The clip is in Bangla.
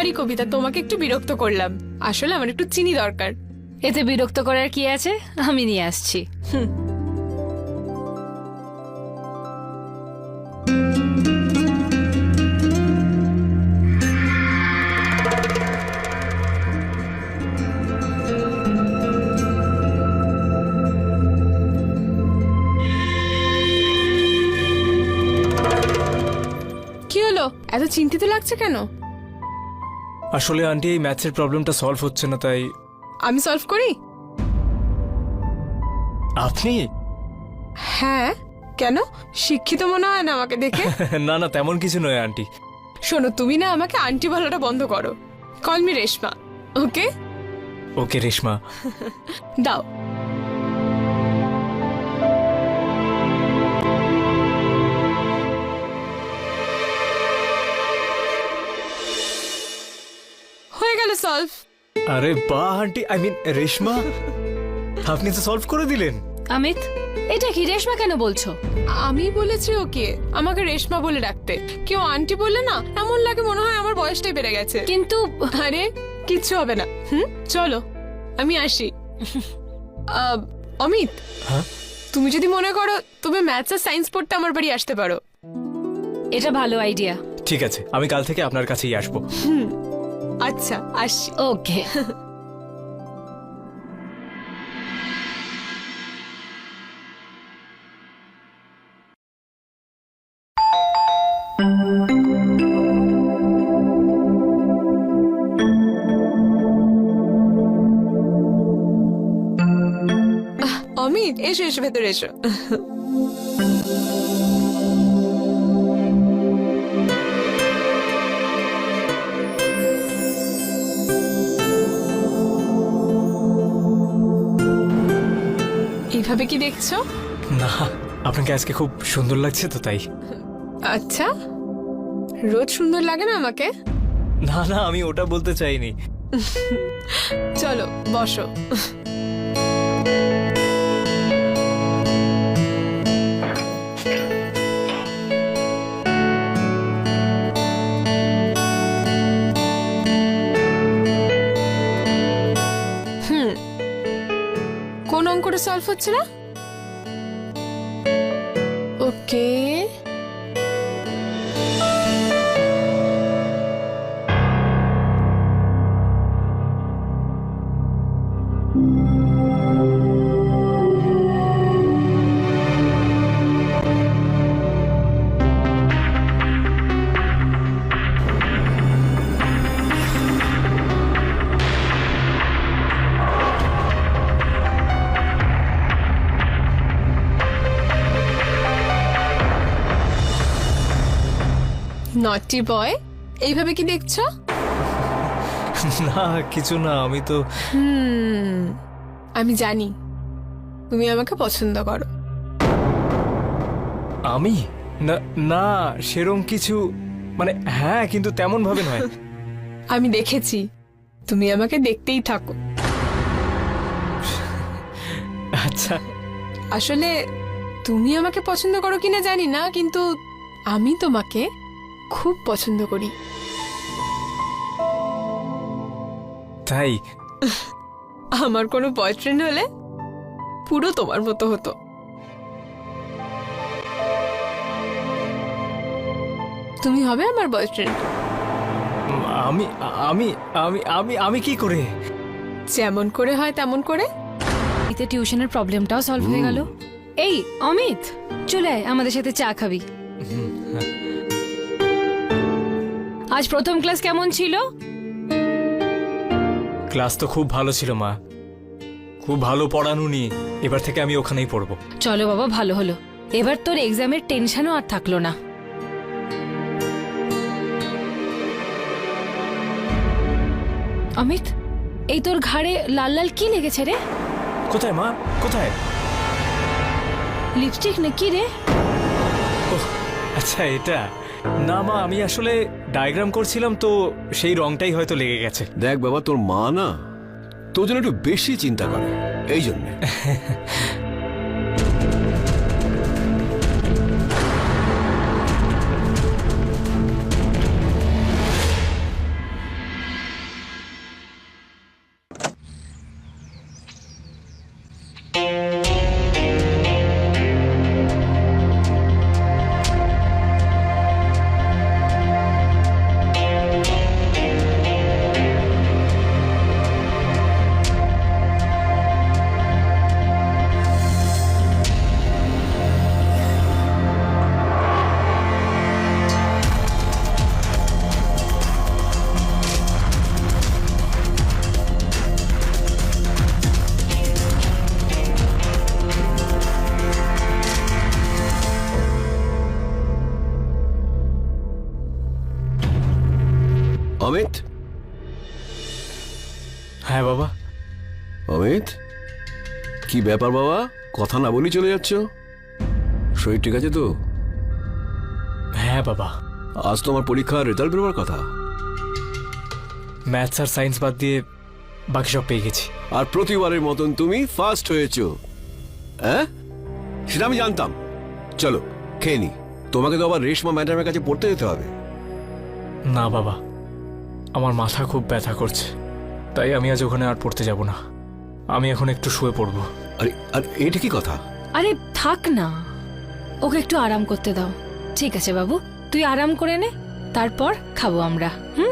সরি কবিতা, তোমাকে একটু বিরক্ত করলাম। আসলে আমার একটু চিনি দরকার। এতে বিরক্ত করার কি আছে, আমি নিয়ে আসছি। কি হলো, এত চিন্তিত লাগছে কেন? আসলে আন্টি এই ম্যাথসের প্রবলেমটা সলভ হচ্ছে না, তাই। আমি সলভ করি? আপনি? হ্যাঁ, কেন? শিক্ষিত মনে হয় না আমাকে দেখে? না না, তেমন কিছু নয় আন্টি। শোনো, তুমি না আমাকে আন্টি বলাটা বন্ধ করো। কল মি রেশমা, ওকে? ওকে রেশমা। দাও। হয়ে গেল সলভ। আরে বাহ আন্টি, আই মিন রেশমা, আপনি তো সলভ করে দিলেন। অমিত, এটা কি রেশমা কেন বলছো? আমি বলেছি ওকে আমাকে রেশমা বলে ডাকতে। কেউ আন্টি বললে না এমন লাগে মনে হয় আমার বয়সটাই বেড়ে গেছে। কিন্তু আরে কিচ্ছু হবে না। চলো আমি আসি। অমিত, হ্যাঁ? তুমি যদি মনে করো তুমি ম্যাথস আর সায়েন্স পড়তে আমার বাড়ি আসতে পারো। এটা ভালো আইডিয়া। ঠিক আছে, আমি কাল থেকে আপনার কাছেই আসবো। আচ্ছা আসি। ওকে। অমিত, এসো এসো, ভেতরে এসো। এইভাবে কি দেখছো? না, আপনাকে আজকে খুব সুন্দর লাগছে তো তাই। আচ্ছা, রোজ সুন্দর লাগে না আমাকে? না না, আমি ওটা বলতে চাইনি। চলো বসো। কোন অঙ্কটা সলভ হচ্ছে না? ওকে, নটি বয়, এইভাবে কি দেখছো? না কিছু না, আমি তো। আমি জানি তুমি আমাকে পছন্দ করো। আমি? না না, সেরম কিছু, মানে হ্যাঁ, কিন্তু তেমন ভাবে নয়। আমি দেখেছি, তুমি আমাকে দেখতেই থাকো। আচ্ছা, আসলে তুমি আমাকে পছন্দ করো কিনা জানি না, কিন্তু আমি তোমাকে খুব পছন্দ করি। তাই? আমার কোনো বয়ফ্রেন্ড হলে পুরো তোমার মতো হতো। তুমি হবে আমার বয়ফ্রেন্ড। আমি আমি আমি আমি আমি কি করে? যেমন করে হয় তেমন করে। এতে টিউশনের প্রবলেমটাও সলভ হয়ে গেল। এই অমিত, চলে আয়, আমাদের সাথে চা খাবি। আজ প্রথম ক্লাস কেমন ছিল? ক্লাস তো খুব ভালো ছিল মা, খুব ভালো পড়ানো নি। এবার থেকে আমি ওখানেই পড়বো। চলো বাবা, ভালো হলো। এবার তোর এক্সামের টেনশনও আর থাকলো না। অমিত, এই তোর ঘাড়ে লাল লাল কি লেগেছে রে? কোথায় মা, কোথায়? লিপস্টিক নাকি রে? ওহ, আচ্ছা এটা। না মা, আমি আসলে ডায়াগ্রাম করছিলাম তো সেই রংটাই হয়তো লেগে গেছে। দেখ বাবা, তোর মা না তোর জন্য একটু বেশি চিন্তা করে, এই জন্য। অমিত, হ্যাঁ বাবা। অমিত, কি ব্যাপার বাবা, কথা না বলি চলে যাচ্ছ? শরীর ঠিক আছে তো? হ্যাঁ বাবা। আজ তোমার পরীক্ষার রেজাল্ট বেরোবার কথা। ম্যাথস আর সায়েন্স বাদ দিয়ে বাকি সব পেয়ে গেছি। আর প্রতিবারের মতন তুমি ফার্স্ট হয়েছো। হ্যাঁ, সেটা আমি জানতাম। চলো খেয়ে নি, তোমাকে তো আবার রেশমা ম্যাডামের কাছে পড়তে যেতে হবে। না বাবা, আমার মাথা খুব ব্যথা করছে, তাই আমি আজ ওখানে আর পড়তে যাব না। আমি এখন একটু শুয়ে পড়বো। আরে আর এটা কি কথা? আরে থাক না, ওকে একটু আরাম করতে দাও। ঠিক আছে বাবু, তুই আরাম করে নে, তারপর খাবো আমরা। হুম।